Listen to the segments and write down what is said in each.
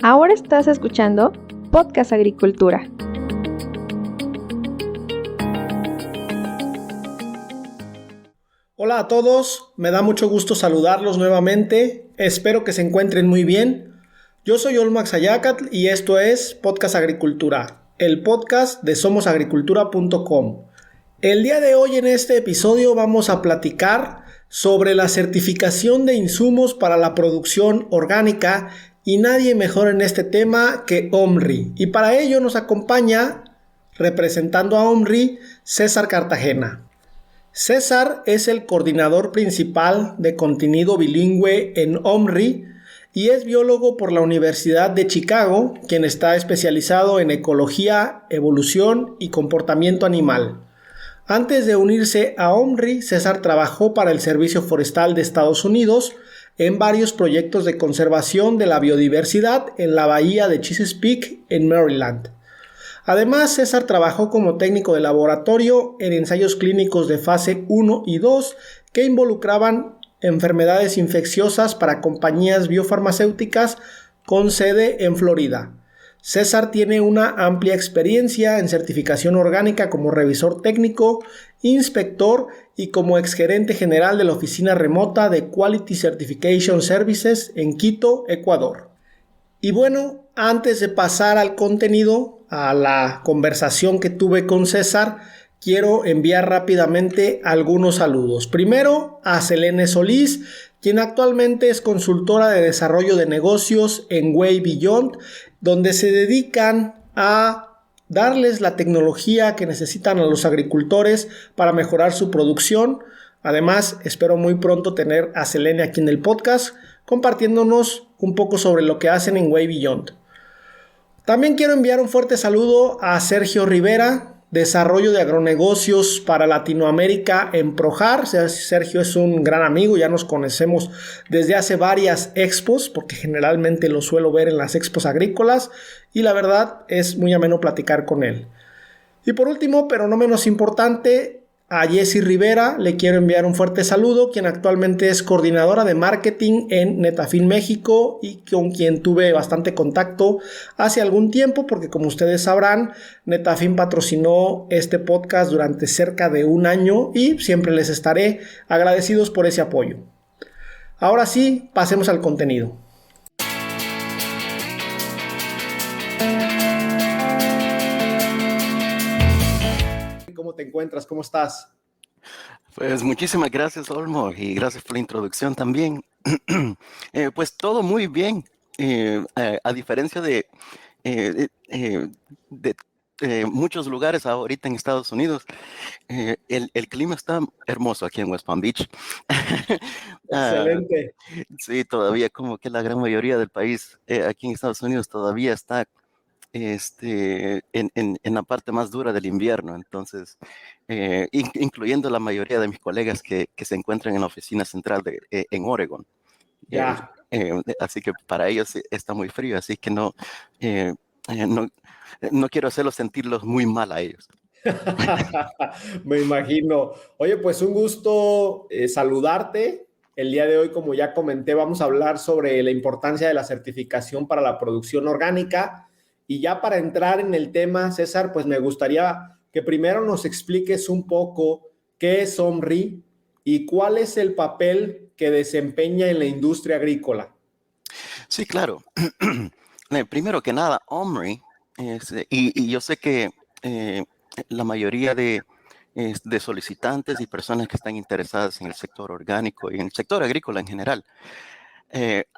Ahora estás escuchando Podcast Agricultura. Hola a todos, me da mucho gusto saludarlos nuevamente, espero que se encuentren muy bien. Yo soy Olmax Ayacatl y esto es Podcast Agricultura, el podcast de somosagricultura.com. El día de hoy en este episodio vamos a platicar sobre la certificación de insumos para la producción orgánica y nadie mejor en este tema que OMRI. Y para ello nos acompaña, representando a OMRI, César Cartagena. César es el coordinador principal de contenido bilingüe en OMRI y es biólogo por la Universidad de Chicago, quien está especializado en ecología, evolución y comportamiento animal. Antes de unirse a OMRI, César trabajó para el Servicio Forestal de Estados Unidos en varios proyectos de conservación de la biodiversidad en la bahía de Chesapeake, en Maryland. Además, César trabajó como técnico de laboratorio en ensayos clínicos de fase 1 y 2 que involucraban enfermedades infecciosas para compañías biofarmacéuticas con sede en Florida. César tiene una amplia experiencia en certificación orgánica como revisor técnico, inspector y como exgerente general de la oficina remota de Quality Certification Services en Quito, Ecuador. Y bueno, antes de pasar al contenido, a la conversación que tuve con César, quiero enviar rápidamente algunos saludos. Primero a Selene Solís, quien actualmente es consultora de desarrollo de negocios en Way Beyond, donde se dedican a darles la tecnología que necesitan a los agricultores para mejorar su producción. Además, espero muy pronto tener a Selene aquí en el podcast, compartiéndonos un poco sobre lo que hacen en Way Beyond. También quiero enviar un fuerte saludo a Sergio Rivera, Desarrollo de Agronegocios para Latinoamérica en Projar. Sergio es un gran amigo, ya nos conocemos desde hace varias expos, porque generalmente lo suelo ver en las expos agrícolas y la verdad es muy ameno platicar con él. Y por último, pero no menos importante, a Jessie Rivera le quiero enviar un fuerte saludo, quien actualmente es coordinadora de marketing en Netafim México y con quien tuve bastante contacto hace algún tiempo, porque como ustedes sabrán, Netafim patrocinó este podcast durante cerca de un año y siempre les estaré agradecidos por ese apoyo. Ahora sí, pasemos al contenido. ¿Cómo te encuentras? ¿Cómo estás? Pues muchísimas gracias, Olmo, y gracias por la introducción también. Pues todo muy bien. A diferencia de muchos lugares ahorita en Estados Unidos, el clima está hermoso aquí en West Palm Beach. Excelente. Sí, todavía como que la gran mayoría del país aquí en Estados Unidos todavía está en la parte más dura del invierno, entonces, incluyendo la mayoría de mis colegas que se encuentran en la oficina central en Oregon. Ya. Así que para ellos está muy frío, así que eh, no, no quiero hacerlos sentirlos muy mal a ellos. Me imagino. Oye, pues un gusto saludarte. El día de hoy, como ya comenté, vamos a hablar sobre la importancia de la certificación para la producción orgánica. Y ya para entrar en el tema, César, pues me gustaría que primero nos expliques un poco qué es OMRI y cuál es el papel que desempeña en la industria agrícola. Sí, claro. Primero que nada, OMRI, y yo sé que eh, la mayoría de solicitantes y personas que están interesadas en el sector orgánico y en el sector agrícola en general,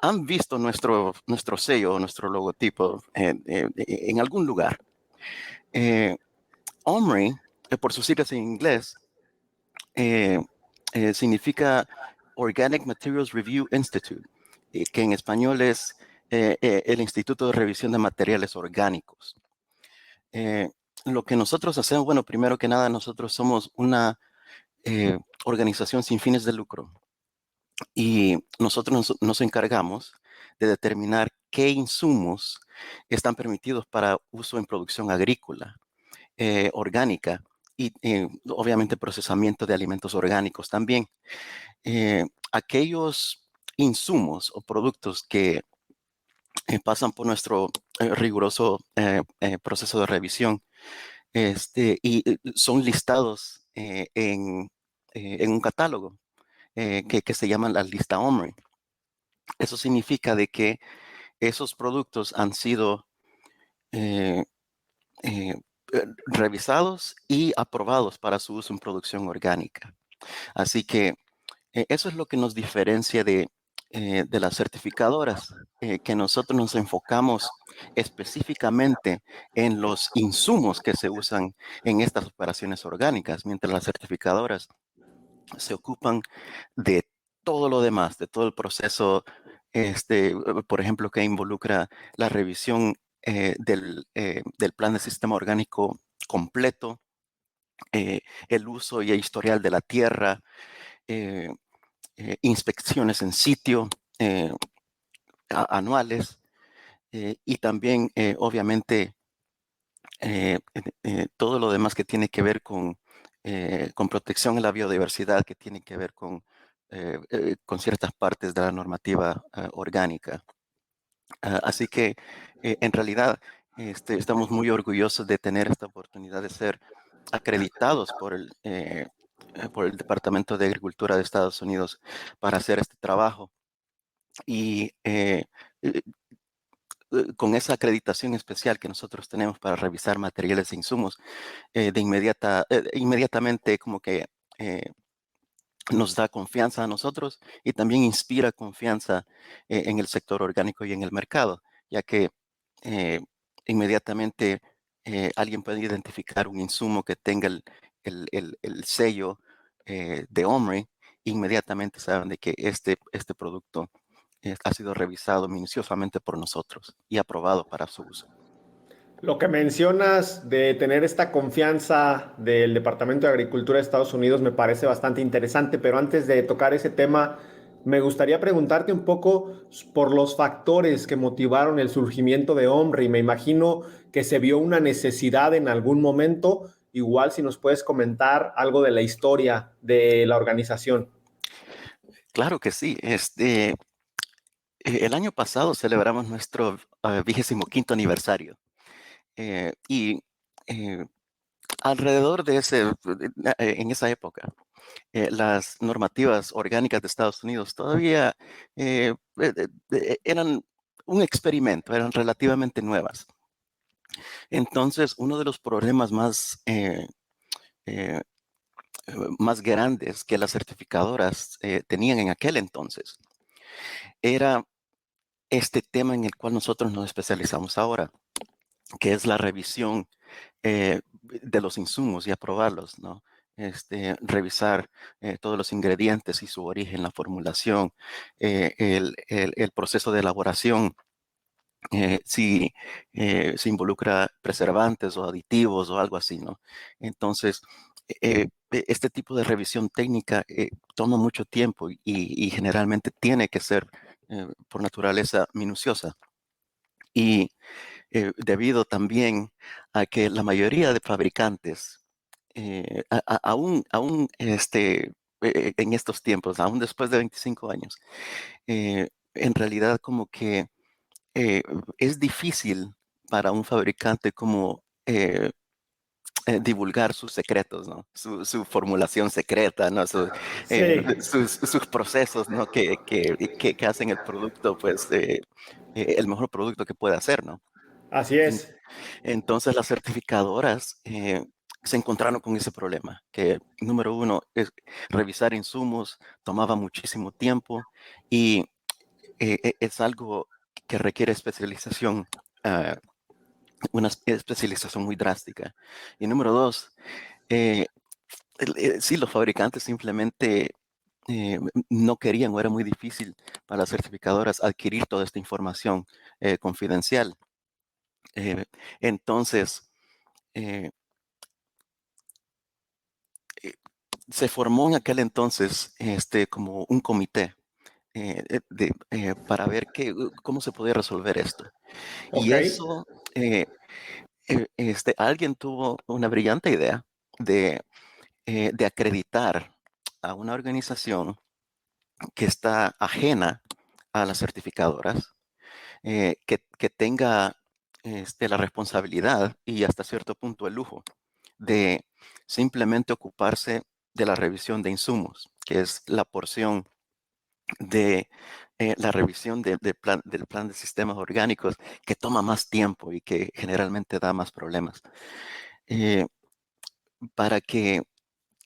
han visto nuestro sello, nuestro logotipo en algún lugar. OMRI, por sus siglas en inglés, eh, significa Organic Materials Review Institute, que en español es el Instituto de Revisión de Materiales Orgánicos. Lo que nosotros hacemos, bueno, primero que nada, nosotros somos una organización sin fines de lucro y nosotros nos encargamos de determinar qué insumos están permitidos para uso en producción agrícola, orgánica y obviamente procesamiento de alimentos orgánicos también. Aquellos insumos o productos que pasan por nuestro riguroso proceso de revisión, y son listados en un catálogo que se llama la lista OMRI. Eso significa de que esos productos han sido eh, eh, revisados y aprobados para su uso en producción orgánica. Así que eso es lo que nos diferencia de las certificadoras, que nosotros nos enfocamos específicamente en los insumos que se usan en estas operaciones orgánicas, mientras las certificadoras se ocupan de todo lo demás, de todo el proceso, por ejemplo, que involucra la revisión del plan de sistema orgánico completo, el uso y el historial de la tierra, eh, inspecciones en sitio anuales, y también, obviamente, todo lo demás que tiene que ver con protección a la biodiversidad, que tiene que ver con ciertas partes de la normativa orgánica. Así que, en realidad, estamos muy orgullosos de tener esta oportunidad de ser acreditados por el Departamento de Agricultura de Estados Unidos para hacer este trabajo. Y eh, con esa acreditación especial que nosotros tenemos para revisar materiales e insumos, inmediatamente como que eh, nos da confianza a nosotros y también inspira confianza en el sector orgánico y en el mercado, ya que eh, inmediatamente alguien puede identificar un insumo que tenga el sello de OMRI. Inmediatamente saben de que este producto ha sido revisado minuciosamente por nosotros y aprobado para su uso. Lo que mencionas de tener esta confianza del Departamento de Agricultura de Estados Unidos me parece bastante interesante, pero antes de tocar ese tema, me gustaría preguntarte un poco por los factores que motivaron el surgimiento de OMRI. Me imagino que se vio una necesidad en algún momento. Igual si nos puedes comentar algo de la historia de la organización. Claro que sí. El año pasado celebramos nuestro 25º aniversario. Y eh, alrededor de en esa época, las normativas orgánicas de Estados Unidos todavía eran un experimento, eran relativamente nuevas. Entonces, uno de los problemas eh, más grandes que las certificadoras tenían en aquel entonces era este tema en el cual nosotros nos especializamos ahora, que es la revisión de los insumos y aprobarlos, ¿no? Revisar todos los ingredientes y su origen, la formulación, el proceso de elaboración, si se involucra preservantes o aditivos o algo así, ¿no? Entonces, este tipo de revisión técnica toma mucho tiempo y generalmente tiene que ser por naturaleza minuciosa. Y debido también a que la mayoría de fabricantes, aún en estos tiempos, aún después de 25 años, en realidad como que eh, es difícil para un fabricante como divulgar sus secretos, ¿no? Su formulación secreta, ¿no? Sí, Sus procesos, ¿no? Que hacen el producto, pues, el mejor producto que puede hacer, ¿no? así En- es. Entonces las certificadoras se encontraron con ese problema, que número uno, revisar insumos tomaba muchísimo tiempo y es algo que requiere especialización, ah, una especialización muy drástica. Y número dos, eh, sí, los fabricantes simplemente no querían o era muy difícil para las certificadoras adquirir toda esta información confidencial. Eh, entonces, eh, eh, se formó en aquel entonces como un comité para ver cómo se podía resolver esto. Ok, Y eso, alguien tuvo una brillante idea de acreditar a una organización que está ajena a las certificadoras. que tenga la responsabilidad y hasta cierto punto el lujo de simplemente ocuparse de la revisión de insumos, que es la porción de la revisión del plan de sistemas orgánicos que toma más tiempo y que generalmente da más problemas. Eh, para que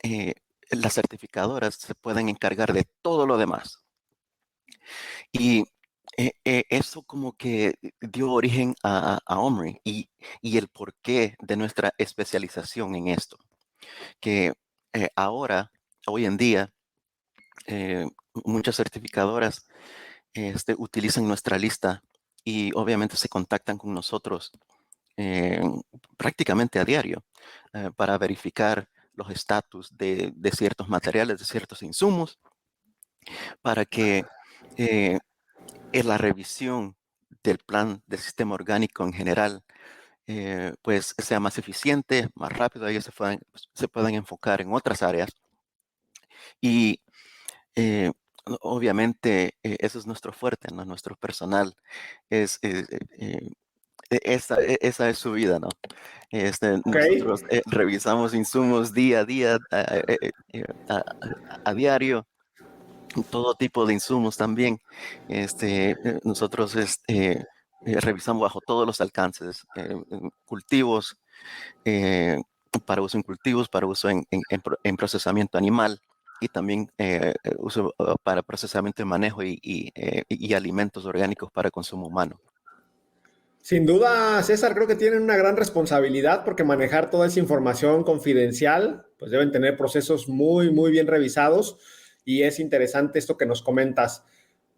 eh, las certificadoras se puedan encargar de todo lo demás. Y eso como que dio origen a Omri y el porqué de nuestra especialización en esto, que ahora, hoy en día, eh, muchas certificadoras utilizan nuestra lista y obviamente se contactan con nosotros eh, prácticamente a diario para verificar los estatus de ciertos materiales, de ciertos insumos, para que eh, en la revisión del plan del sistema orgánico en general, pues sea más eficiente, más rápido, ellos se puedan enfocar en otras áreas. Y eh, obviamente eso es nuestro fuerte, ¿no? Nuestro personal es, esa es su vida, ¿no? Ok. Nosotros revisamos insumos día a día, a diario, todo tipo de insumos también. Nosotros revisamos bajo todos los alcances, cultivos, eh, para uso en cultivos, para uso en procesamiento animal y también uso para procesamiento y manejo y alimentos orgánicos para consumo humano. Sin duda, César, creo que tienen una gran responsabilidad porque manejar toda esa información confidencial, pues deben tener procesos muy, muy bien revisados y es interesante esto que nos comentas.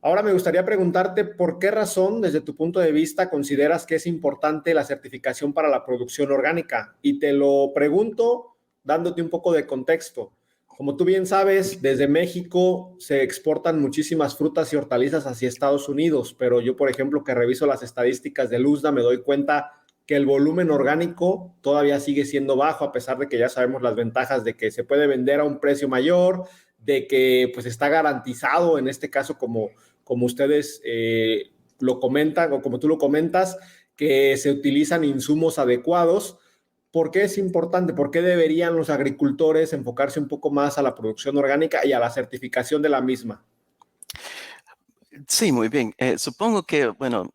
Ahora me gustaría preguntarte por qué razón, desde tu punto de vista, consideras que es importante la certificación para la producción orgánica. Y te lo pregunto dándote un poco de contexto. Como tú bien sabes, desde México se exportan muchísimas frutas y hortalizas hacia Estados Unidos, pero yo, por ejemplo, que reviso las estadísticas de USDA, me doy cuenta que el volumen orgánico todavía sigue siendo bajo, a pesar de que ya sabemos las ventajas de que se puede vender a un precio mayor, de que pues está garantizado, en este caso como ustedes lo comentan o como tú lo comentas, que se utilizan insumos adecuados. ¿Por qué es importante? ¿Por qué deberían los agricultores enfocarse un poco más a la producción orgánica y a la certificación de la misma? Sí, muy bien. Supongo que, bueno,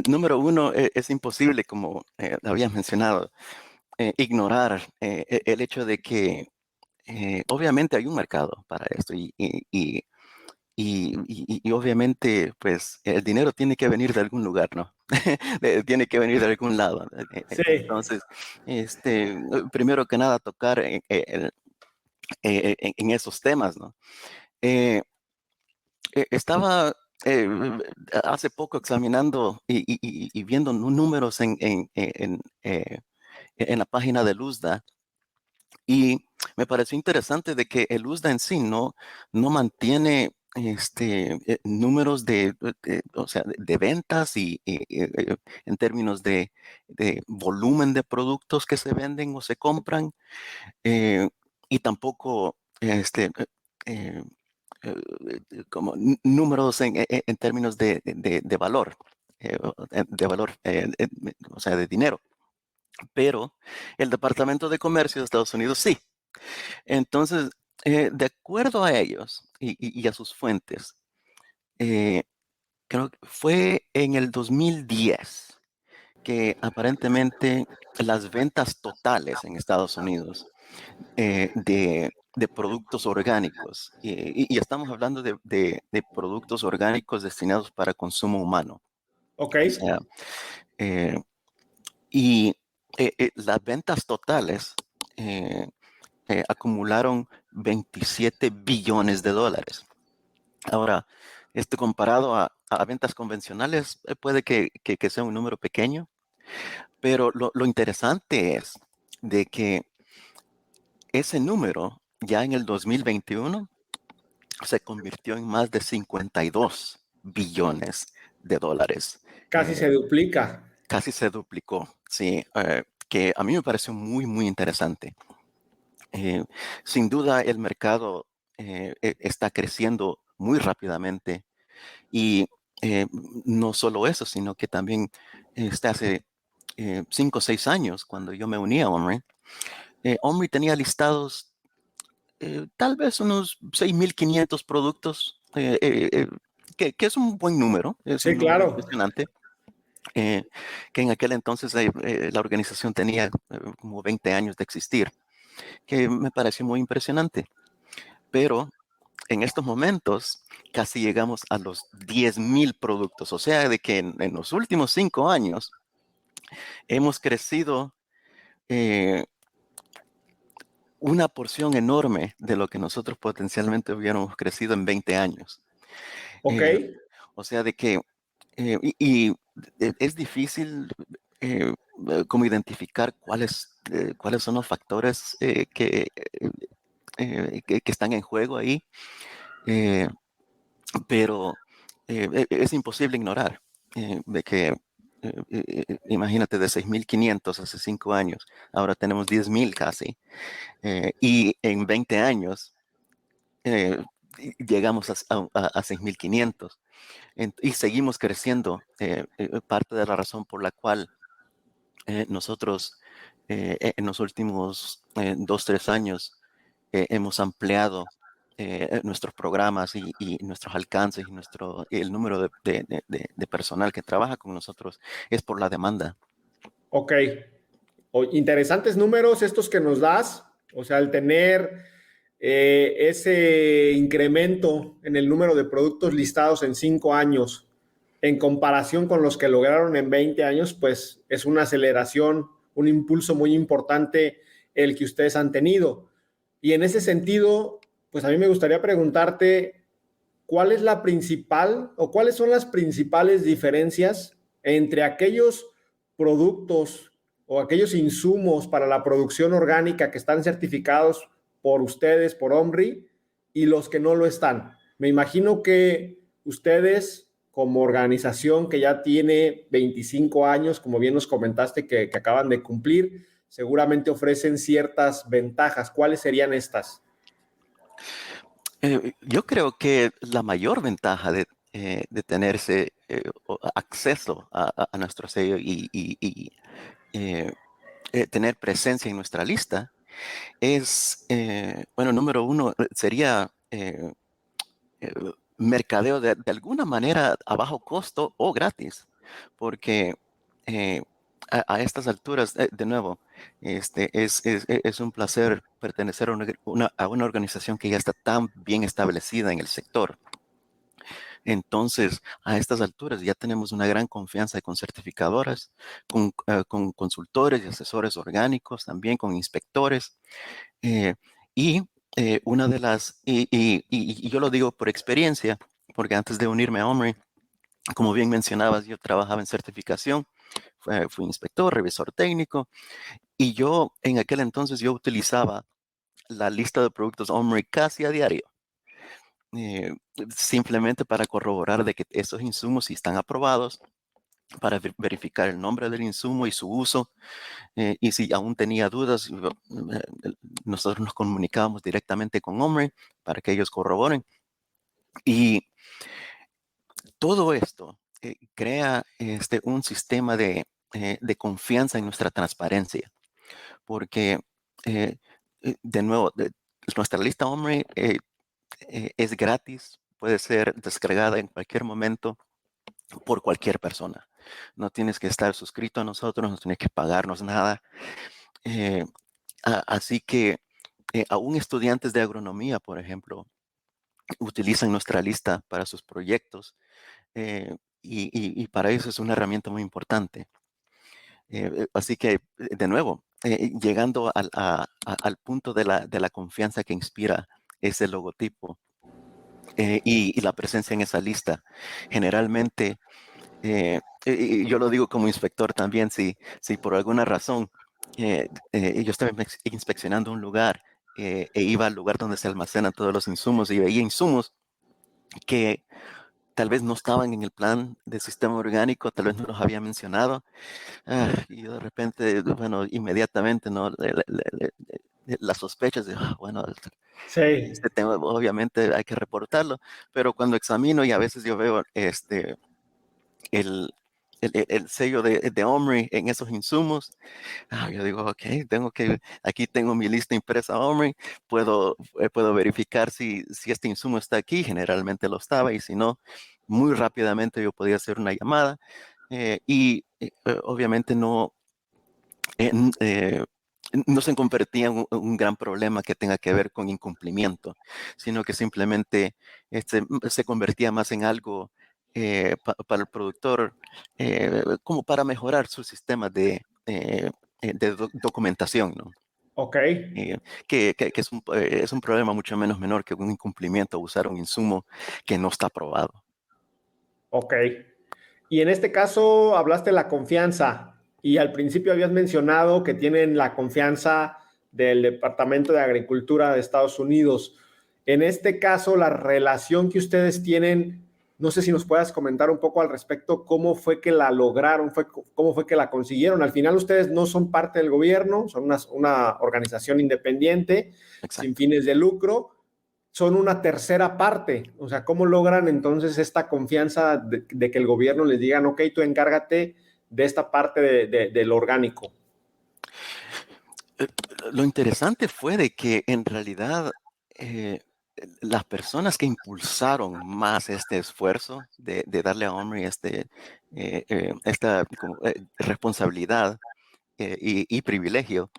número uno, es imposible, como habías mencionado, ignorar el hecho de que obviamente hay un mercado para esto y obviamente pues el dinero tiene que venir de algún lugar, ¿no? Tiene que venir de algún lado. Sí, Entonces, primero que nada tocar en esos temas, ¿no? Eh, Estaba eh, hace poco examinando y viendo números en la página de Luzda y me pareció interesante de que el USDA en sí no mantiene números o sea, de ventas en términos de volumen de productos que se venden o se compran eh, y tampoco eh, como números en términos de valor, de valor, o sea, de dinero. Pero el Departamento de Comercio de Estados Unidos sí. Entonces, de acuerdo a ellos y a sus fuentes, eh, creo que fue en el 2010 que aparentemente las ventas totales en Estados Unidos de productos orgánicos, y estamos hablando de productos orgánicos destinados para consumo humano, ok. o sea, eh, y las ventas totales eh, acumularon 27 billones de dólares. Ahora, comparado a ventas convencionales, puede que sea un número pequeño, pero lo interesante es de que ese número ya en el 2021 se convirtió en más de 52 billones de dólares. Casi se duplica. Casi se duplicó, sí, que a mí me pareció muy, muy interesante. Eh, Sin duda, el mercado está creciendo muy rápidamente y no solo eso, sino que también hace 5 o 6 años, cuando yo me uní a Omri, Omri tenía listados tal vez unos 6.500 productos, que es un buen número, es Sí, un número claro. impresionante, que en aquel entonces la organización tenía como 20 años de existir, que me pareció muy impresionante. Pero en estos momentos casi llegamos a los 10.000 productos, o sea, de que en los últimos 5 años hemos crecido eh, una porción enorme de lo que nosotros potencialmente hubiéramos crecido en 20 años. Ok. Eh, o sea, de que es difícil eh, como identificar cuáles son los factores que están en juego ahí, eh, pero es imposible ignorar de que, imagínate, de 6.500 hace 5 años, ahora tenemos 10.000 casi, y en 20 años eh, llegamos a 6.500 y seguimos creciendo. Parte de la razón por la cual nosotros en los últimos 2, 3 años hemos ampliado nuestros programas y nuestros alcances y el número de personal que trabaja con nosotros es por la demanda. Ok. Interesantes números estos que nos das. O sea, el tener ese incremento en el número de productos listados en 5 años en comparación con los que lograron en 20 años, pues es una aceleración, un impulso muy importante el que ustedes han tenido. Y en ese sentido, pues a mí me gustaría preguntarte, ¿cuál es la principal o cuáles son las principales diferencias entre aquellos productos o aquellos insumos para la producción orgánica que están certificados por ustedes, por OMRI, y los que no lo están? Me imagino que ustedes, como organización que ya tiene 25 años, como bien nos comentaste que acaban de cumplir, seguramente ofrecen ciertas ventajas. ¿Cuáles serían estas? Yo creo que la mayor ventaja de tener ese acceso a nuestro sello y eh, tener presencia en nuestra lista es, bueno, número uno, sería eh, mercadeo de alguna manera a bajo costo o gratis, porque eh, a estas alturas, de nuevo, es un placer pertenecer a una organización que ya está tan bien establecida en el sector. Entonces, a estas alturas ya tenemos una gran confianza con certificadoras, con consultores y asesores orgánicos, también con inspectores. eh, y una de las, y yo lo digo por experiencia, porque antes de unirme a Omri, como bien mencionabas, yo trabajaba en certificación, fui inspector, revisor técnico, y yo en aquel entonces yo utilizaba la lista de productos Omri casi a diario, eh, simplemente para corroborar de que esos insumos sí están aprobados, para verificar el nombre del insumo y su uso, y si aún tenía dudas, nosotros nos comunicábamos directamente con Omri para que ellos corroboren. Y todo esto crea un sistema de confianza en nuestra transparencia, porque de nuevo, nuestra lista Omri es gratis, puede ser descargada en cualquier momento por cualquier persona. No tienes que estar suscrito a nosotros, no tienes que pagarnos nada. Eh, Así que aún estudiantes de agronomía, por ejemplo, utilizan nuestra lista para sus proyectos, y para eso es una herramienta muy importante. Así que, de nuevo, llegando al punto de la confianza que inspira ese logotipo y la presencia en esa lista, generalmente, y yo lo digo como inspector también, si por alguna razón yo estaba inspeccionando un lugar e iba al lugar donde se almacenan todos los insumos y veía insumos que tal vez no estaban en el plan de sistema orgánico, tal vez no los había mencionado, y yo de repente, bueno, inmediatamente, ¿no? Las sospechas de, bueno, Sí. este tema obviamente hay que reportarlo, pero cuando examino y a veces yo veo el, el sello de OMRI en esos insumos. Yo digo, ok, aquí tengo mi lista impresa OMRI, puedo verificar si este insumo está aquí, generalmente lo estaba, y si no, muy rápidamente yo podía hacer una llamada, obviamente eh, n- eh, no se convertía en un gran problema que tenga que ver con incumplimiento, sino que simplemente se convertía más en algo para el productor, como para mejorar su sistema de documentación, ¿no? Ok, Eh, que es un problema mucho menos menor que un incumplimiento, usar un insumo que no está aprobado. ok. Y en este caso hablaste de la confianza y al principio habías mencionado que tienen la confianza del Departamento de Agricultura de Estados Unidos. En este caso, la relación que ustedes tienen, no sé si nos puedas comentar un poco al respecto, cómo fue que la lograron, cómo fue que la consiguieron. Al final ustedes no son parte del gobierno, son una organización independiente, sin Exacto. fines de lucro, son una tercera parte. O sea, ¿cómo logran entonces esta confianza de que el gobierno les digan, ok, tú encárgate de esta parte del orgánico? Eh, Lo interesante fue de que en realidad eh, las personas que impulsaron más este esfuerzo de darle a Omri esta responsabilidad y privilegio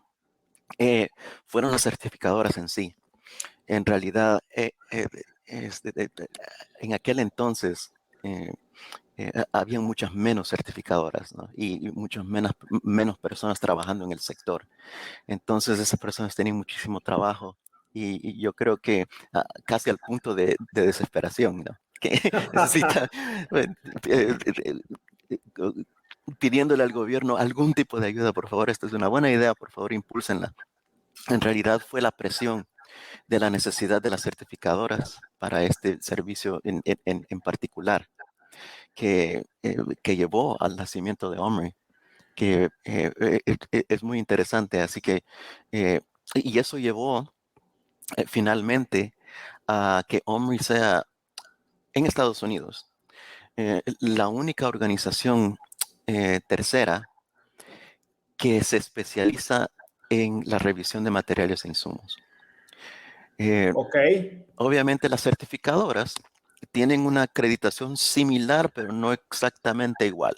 fueron las certificadoras en sí. En realidad, en aquel entonces, eh, había muchas menos certificadoras, ¿no? Y muchas menos personas trabajando en el sector. Entonces esas personas tenían muchísimo trabajo y yo creo que casi al punto de desesperación, ¿no? Que necesita eh, eh, eh, eh, pidiéndole al gobierno algún tipo de ayuda, por favor, esta es una buena idea, por favor, impúlsenla. En realidad fue la presión de la necesidad de las certificadoras para este servicio en particular que llevó al nacimiento de Omri, que es muy interesante. Así que, eh, y eso llevó finalmente a que Omri sea en Estados Unidos la única organización tercera que se especializa en la revisión de materiales e insumos. Eh, Ok, Obviamente las certificadoras tienen una acreditación similar, pero no exactamente igual.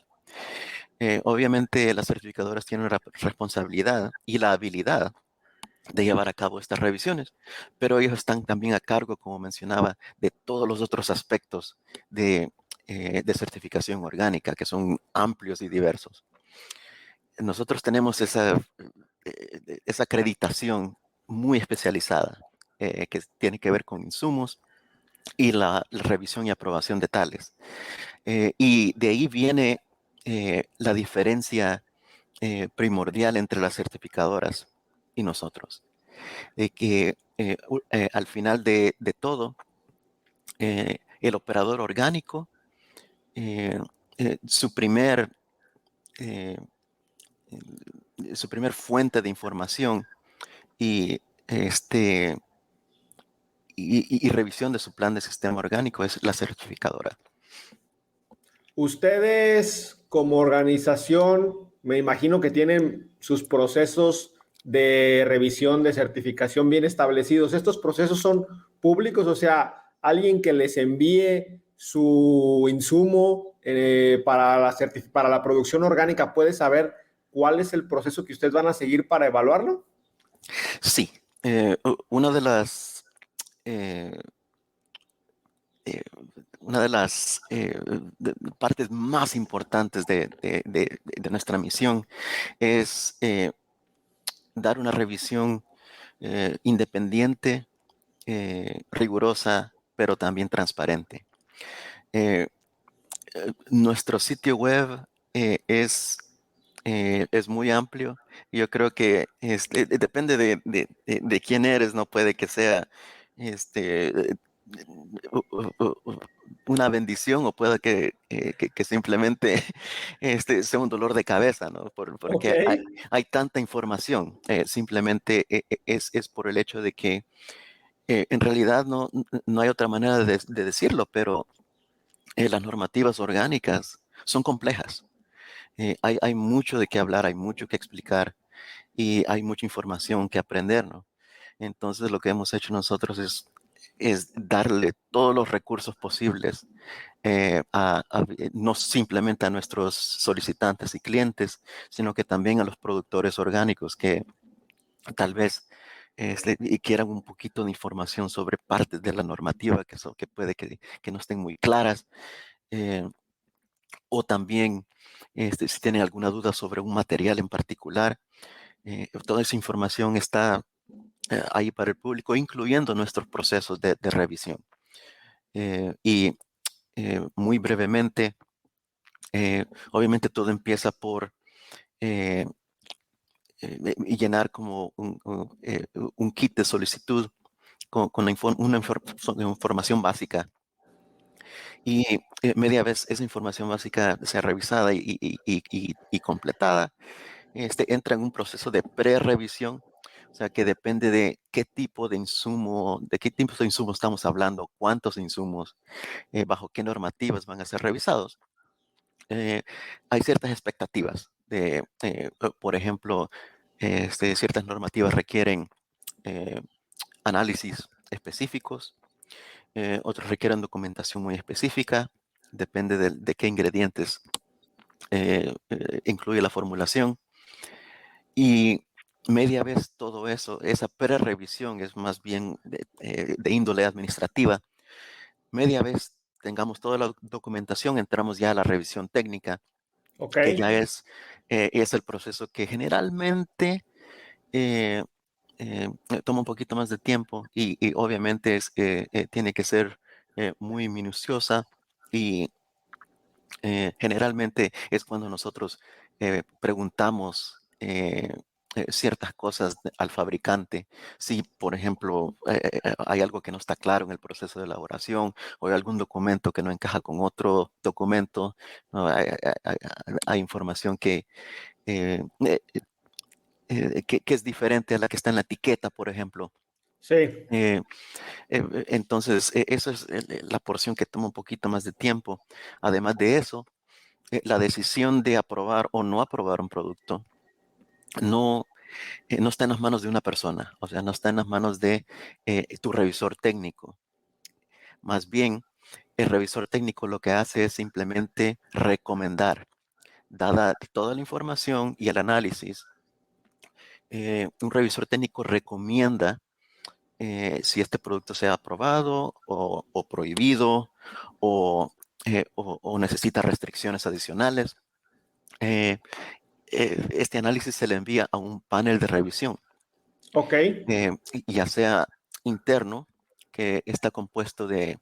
Obviamente las certificadoras tienen la responsabilidad y la habilidad de llevar a cabo estas revisiones, pero ellos están también a cargo, como mencionaba, de todos los otros aspectos de certificación orgánica, que son amplios y diversos. Nosotros tenemos esa acreditación muy especializada, que tiene que ver con insumos y la revisión y aprobación de tales. Y de ahí viene la diferencia primordial entre las certificadoras y nosotros, de que al final de todo, el operador orgánico, eh, eh, su primer, eh, su primer fuente de información y, este, y revisión de su plan de sistema orgánico es la certificadora. ustedes como organización, me imagino que tienen sus procesos de revisión, de certificación bien establecidos. ¿Estos procesos son públicos? O sea, alguien que les envíe su insumo para la producción orgánica puede saber cuál es el proceso que ustedes van a seguir para evaluarlo. Sí, una eh, eh, de las partes más importantes de nuestra misión es dar una revisión independiente, rigurosa, pero también transparente. Eh, Nuestro sitio web es muy amplio. Yo creo que depende de quién eres, no puede que sea este, una bendición o pueda que simplemente sea un dolor de cabeza, ¿no? Ok. Porque hay tanta información. Simplemente es por el hecho de que en realidad no hay otra manera de decirlo, pero las normativas orgánicas son complejas. Hay mucho de qué hablar, hay mucho que explicar y hay mucha información que aprender, ¿no? Entonces lo que hemos hecho nosotros es darle todos los recursos posibles, no simplemente a nuestros solicitantes y clientes, sino que también a los productores orgánicos que tal vez y quieran un poquito de información sobre partes de la normativa que puede que no estén muy claras, eh, o también si tienen alguna duda sobre un material en particular. Toda esa información está ahí para el público, incluyendo nuestros procesos de revisión. Muy brevemente, obviamente todo empieza por eh, llenar como un kit de solicitud con una información básica. Y media vez esa información básica sea revisada y completada, entra en un proceso de pre-revisión, o sea que depende de qué tipo de insumo, de qué tipos de insumos estamos hablando, cuántos insumos, bajo qué normativas van a ser revisados. Hay ciertas expectativas por ejemplo, ciertas normativas requieren análisis específicos, otros requieren documentación muy específica, depende de qué ingredientes incluye la formulación. Y media vez todo eso, esa pre-revisión es más bien de índole administrativa. Media vez tengamos toda la documentación, entramos ya a la revisión técnica, Ok. que ya es el proceso que generalmente eh, toma un poquito más de tiempo y obviamente tiene que ser muy minuciosa y generalmente es cuando nosotros preguntamos ciertas cosas al fabricante. Si, por ejemplo, hay algo que no está claro en el proceso de elaboración o hay algún documento que no encaja con otro documento, ¿no? Hay información que es diferente a la que está en la etiqueta, por ejemplo. Sí. Entonces, eso es la porción que toma un poquito más de tiempo. Además de eso, la decisión de aprobar o no aprobar un producto no, no está en las manos de una persona, o sea, no está en las manos de tu revisor técnico. Más bien, el revisor técnico lo que hace es simplemente recomendar, dada toda la información y el análisis, un revisor técnico recomienda si este producto sea aprobado o prohibido o necesita restricciones adicionales. Eh, este análisis se le envía a un panel de revisión, Ok. ya sea interno, que está compuesto de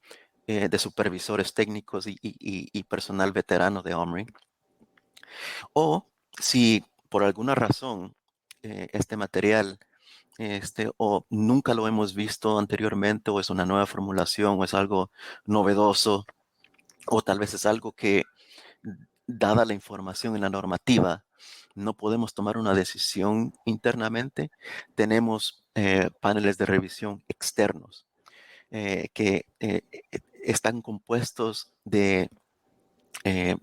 supervisores técnicos y personal veterano de Omri, o si por alguna razón este material o nunca lo hemos visto anteriormente, o es una nueva formulación, o es algo novedoso, o tal vez es algo que, dada la información en la normativa, no podemos tomar una decisión internamente. Tenemos paneles de revisión externos que están compuestos de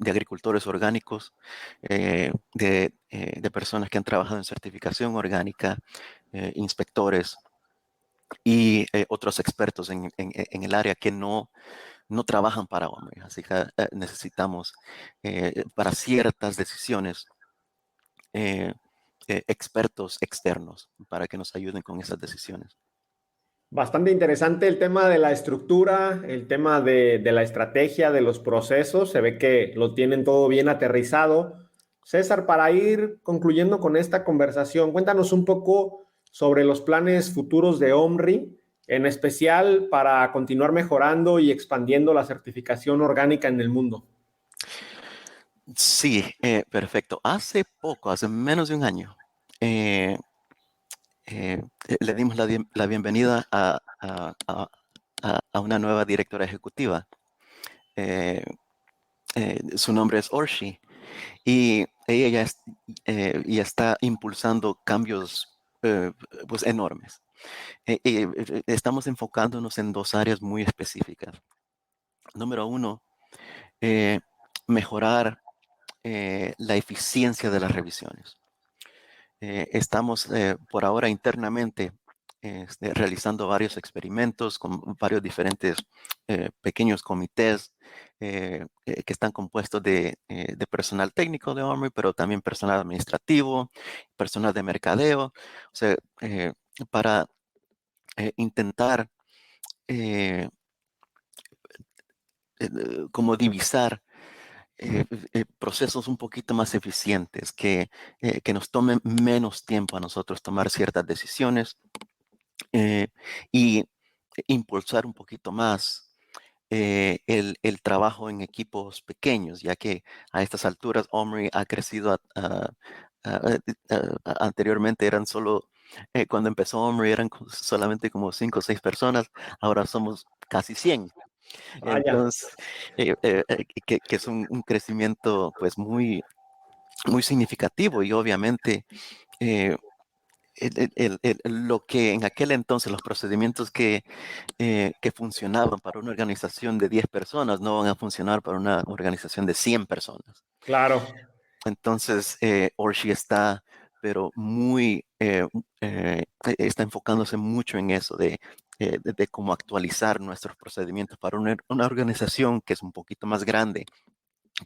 agricultores orgánicos, de personas que han trabajado en certificación orgánica, inspectores y otros expertos en el área que no trabajan para OMRI. Así que necesitamos para ciertas decisiones expertos externos para que nos ayuden con esas decisiones. Bastante interesante el tema de la estructura, el tema de la estrategia, de los procesos. Se ve que lo tienen todo bien aterrizado. César, para ir concluyendo con esta conversación, cuéntanos un poco sobre los planes futuros de OMRI, en especial para continuar mejorando y expandiendo la certificación orgánica en el mundo. Sí, perfecto. Hace poco, hace menos de un año, eh, le dimos la bienvenida a una nueva directora ejecutiva. Eh, Su nombre es Orshi y ella ya está impulsando cambios pues enormes. Estamos enfocándonos en dos áreas muy específicas. Número uno, mejorar la eficiencia de las revisiones. Estamos por ahora internamente realizando varios experimentos con varios diferentes pequeños comités que están compuestos de personal técnico de OMRI, pero también personal administrativo, personal de mercadeo, o sea, para intentar como divisar procesos un poquito más eficientes, que nos tomen menos tiempo a nosotros tomar ciertas decisiones eh, y impulsar un poquito más el trabajo en equipos pequeños, ya que a estas alturas Omri ha crecido anteriormente eran solo, cuando empezó Omri eran solamente como 5 o 6 personas, ahora somos casi 100. Vaya. Entonces, que es un crecimiento pues muy significativo y obviamente eh, lo que en aquel entonces los procedimientos que funcionaban para una organización de 10 personas no van a funcionar para una organización de 100 personas. Claro. Entonces, Orshi está, pero está enfocándose mucho en eso de cómo actualizar nuestros procedimientos para una organización que es un poquito más grande,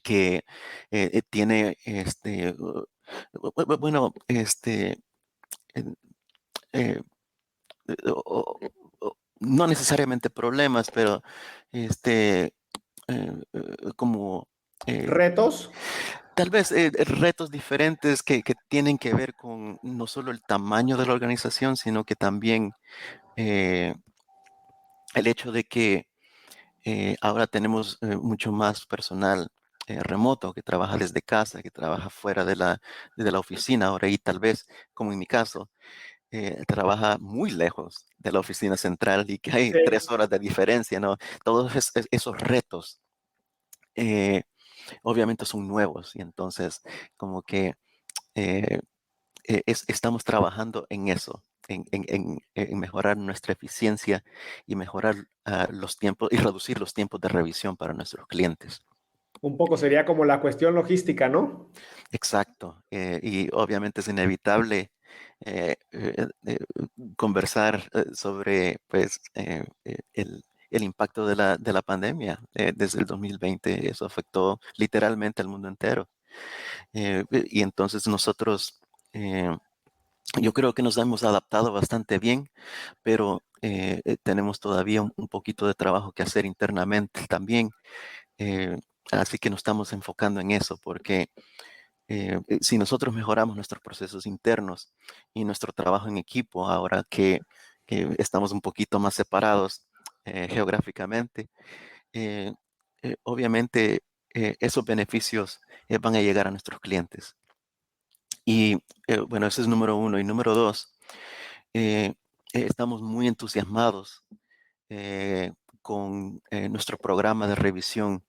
que tiene, bueno, eh, eh, no necesariamente problemas, pero como ¿Retos? tal vez retos diferentes que tienen que ver con no solo el tamaño de la organización, sino que también eh, el hecho de que ahora tenemos mucho más personal remoto que trabaja desde casa, que trabaja fuera de la oficina ahora y tal vez, como en mi caso, trabaja muy lejos de la oficina central y que hay Sí. 3 horas de diferencia, ¿no? Todos esos retos eh, obviamente son nuevos y entonces como que eh, estamos trabajando en eso, en mejorar nuestra eficiencia y mejorar los tiempos y reducir los tiempos de revisión para nuestros clientes. Un poco sería como la cuestión logística, ¿no? Exacto. Y obviamente es inevitable conversar sobre pues, el impacto de la pandemia desde el 2020. Eso afectó literalmente al mundo entero. Y entonces nosotros, yo creo que nos hemos adaptado bastante bien, pero tenemos todavía un poquito de trabajo que hacer internamente también. eh, Así que nos estamos enfocando en eso, porque si nosotros mejoramos nuestros procesos internos y nuestro trabajo en equipo, ahora que estamos un poquito más separados geográficamente, eh, obviamente esos beneficios van a llegar a nuestros clientes. Y bueno, ese es número uno. Y número dos, eh, estamos muy entusiasmados con nuestro programa de revisión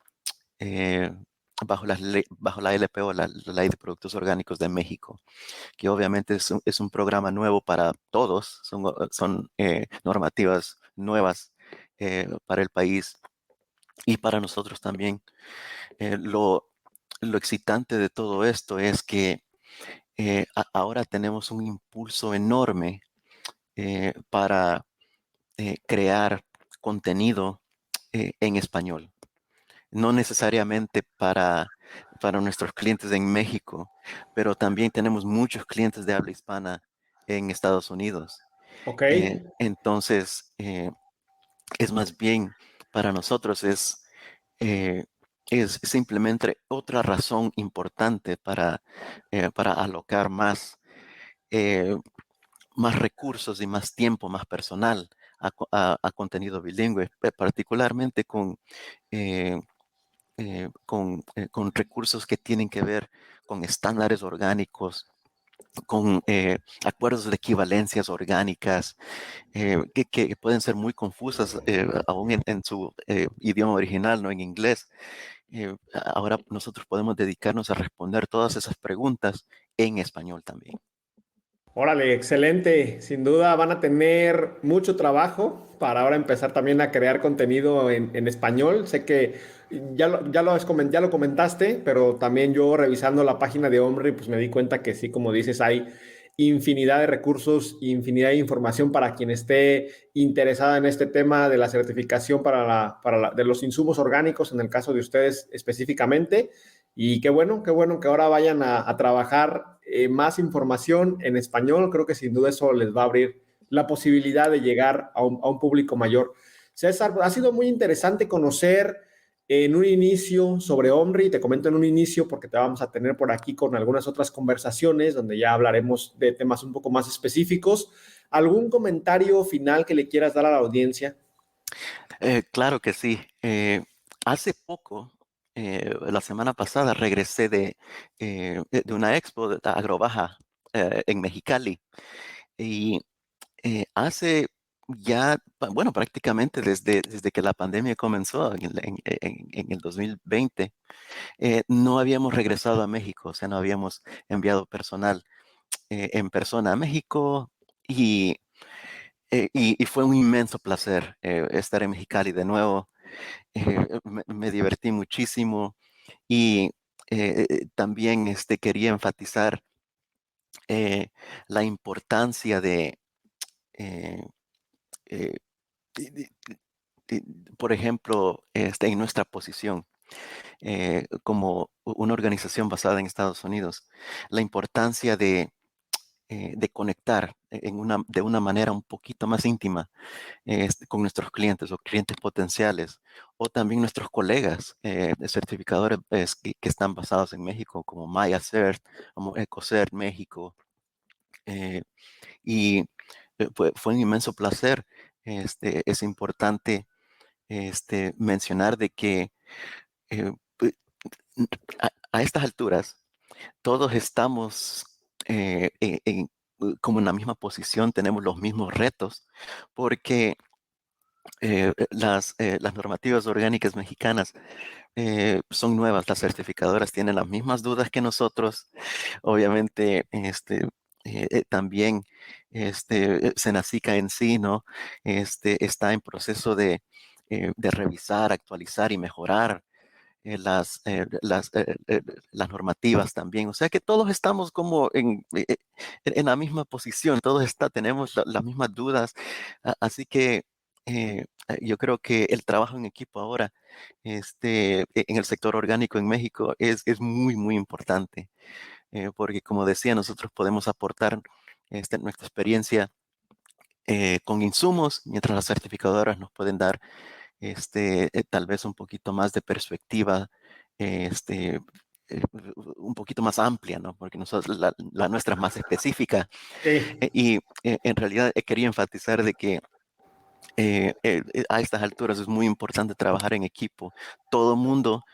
eh, bajo la LPO, la Ley de Productos Orgánicos de México, que obviamente es un programa nuevo para todos, son normativas nuevas para el país y para nosotros también. Lo excitante de todo esto es que ahora tenemos un impulso enorme para crear contenido en español. No necesariamente para nuestros clientes en México, pero también tenemos muchos clientes de habla hispana en Estados Unidos. Ok. Entonces, es más bien para nosotros eh, es simplemente otra razón importante para alocar eh, más recursos y más tiempo, más personal a contenido bilingüe, particularmente eh, con recursos que tienen que ver con estándares orgánicos, con acuerdos de equivalencias orgánicas, que pueden ser muy confusas aún en su idioma original, no en inglés. Ahora nosotros podemos dedicarnos a responder todas esas preguntas en español también. Órale, excelente. Sin duda van a tener mucho trabajo para ahora empezar también a crear contenido en español. Sé que ya lo comentaste, pero también yo revisando la página de Omri, pues me di cuenta que sí, como dices, hay infinidad de recursos, infinidad de información para quien esté interesada en este tema de la certificación de los insumos orgánicos, en el caso de ustedes específicamente. Y qué bueno que ahora vayan a trabajar más información en español. Creo que sin duda eso les va a abrir la posibilidad de llegar a un público mayor. César, ha sido muy interesante conocer en un inicio sobre Omri. Te comento en un inicio porque te vamos a tener por aquí con algunas otras conversaciones donde ya hablaremos de temas un poco más específicos. ¿Algún comentario final que le quieras dar a la audiencia? Claro que sí. Hace poco, la semana pasada, regresé de una expo de Agrobaja en Mexicali. Y hace ya, bueno, prácticamente desde que la pandemia comenzó en el 2020, no habíamos regresado a México, o sea, no habíamos enviado personal en persona a México. Y fue un inmenso placer estar en Mexicali de nuevo. Me divertí muchísimo y también quería enfatizar eh, la importancia eh, eh, de- de- de- por ejemplo, en nuestra posición como una organización basada en Estados Unidos, la importancia de conectar de una manera un poquito más íntima con nuestros clientes o clientes potenciales, o también nuestros colegas de certificadores que están basados en México, como MayaCert, como EcoCert México. eh, y fue un inmenso placer. Es importante mencionar de que eh, pu- a estas alturas todos estamos como en la misma posición, tenemos los mismos retos, porque las normativas orgánicas mexicanas son nuevas, las certificadoras tienen las mismas dudas que nosotros. Obviamente, también Senacica en sí, ¿no? Está en proceso de revisar, actualizar y mejorar las normativas también. O sea que todos estamos como en la misma posición, tenemos las mismas dudas. Así que yo creo que el trabajo en equipo ahora en el sector orgánico en México es muy, muy importante, porque como decía, nosotros podemos aportar nuestra experiencia con insumos, mientras las certificadoras nos pueden dar tal vez un poquito más de perspectiva, este, un poquito más amplia, ¿no? Porque nosotros, la nuestra es más específica. Sí. Y en realidad quería enfatizar de que a estas alturas es muy importante trabajar en equipo. Todo mundo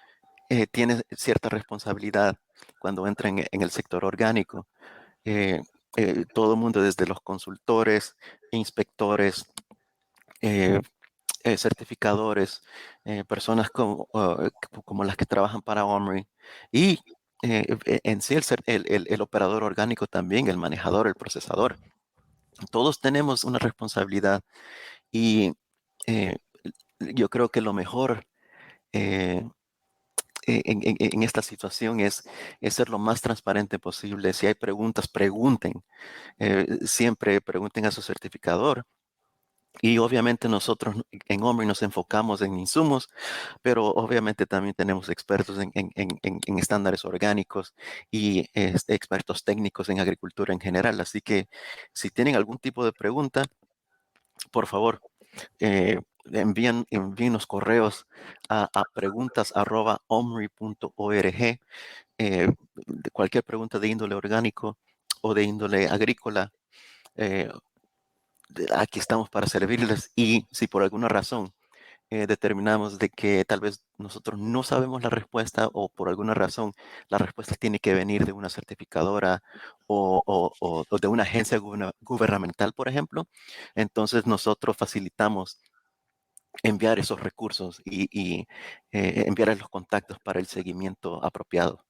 tiene cierta responsabilidad cuando entra en el sector orgánico. Eh, Todo el mundo, desde los consultores, inspectores, eh, certificadores, personas como las que trabajan para Omri y en sí el operador orgánico también, el manejador, el procesador. Todos tenemos una responsabilidad y eh, yo creo que lo mejor eh, en esta situación es ser lo más transparente posible. Si hay preguntas, pregunten. Siempre pregunten a su certificador. Y obviamente nosotros en Omri nos enfocamos en insumos, pero obviamente también tenemos expertos en estándares orgánicos y expertos técnicos en agricultura en general. Así que si tienen algún tipo de pregunta, por favor, envíenos correos a preguntas@omri.org. De cualquier pregunta de índole orgánico o de índole agrícola. eh, Aquí estamos para servirles, y si por alguna razón determinamos de que tal vez nosotros no sabemos la respuesta, o por alguna razón la respuesta tiene que venir de una certificadora o de una agencia gubernamental, por ejemplo, entonces nosotros facilitamos enviar esos recursos y enviar los contactos para el seguimiento apropiado.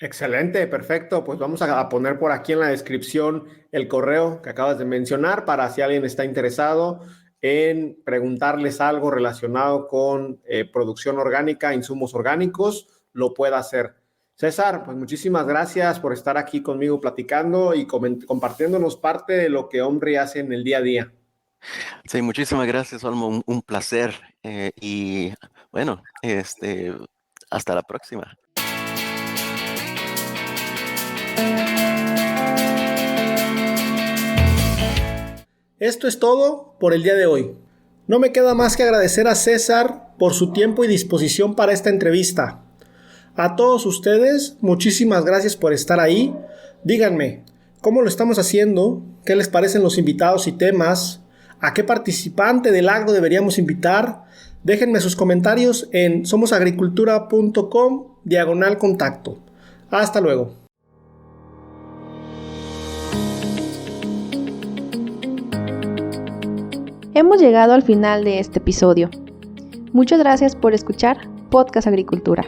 Excelente, perfecto. Pues vamos a poner por aquí en la descripción el correo que acabas de mencionar para si alguien está interesado en preguntarles algo relacionado con producción orgánica, insumos orgánicos, lo pueda hacer. César, pues muchísimas gracias por estar aquí conmigo platicando y compartiéndonos parte de lo que OMRI hace en el día a día. Sí, muchísimas gracias, Olmo. Un placer. Y bueno, hasta la próxima. Esto es todo por el día de hoy. No me queda más que agradecer a César por su tiempo y disposición para esta entrevista. A todos ustedes, muchísimas gracias por estar ahí. Díganme, ¿cómo lo estamos haciendo? ¿Qué les parecen los invitados y temas? ¿A qué participante del agro deberíamos invitar? Déjenme sus comentarios en somosagricultura.com/contacto. Hasta luego. Hemos llegado al final de este episodio. Muchas gracias por escuchar Podcast Agricultura.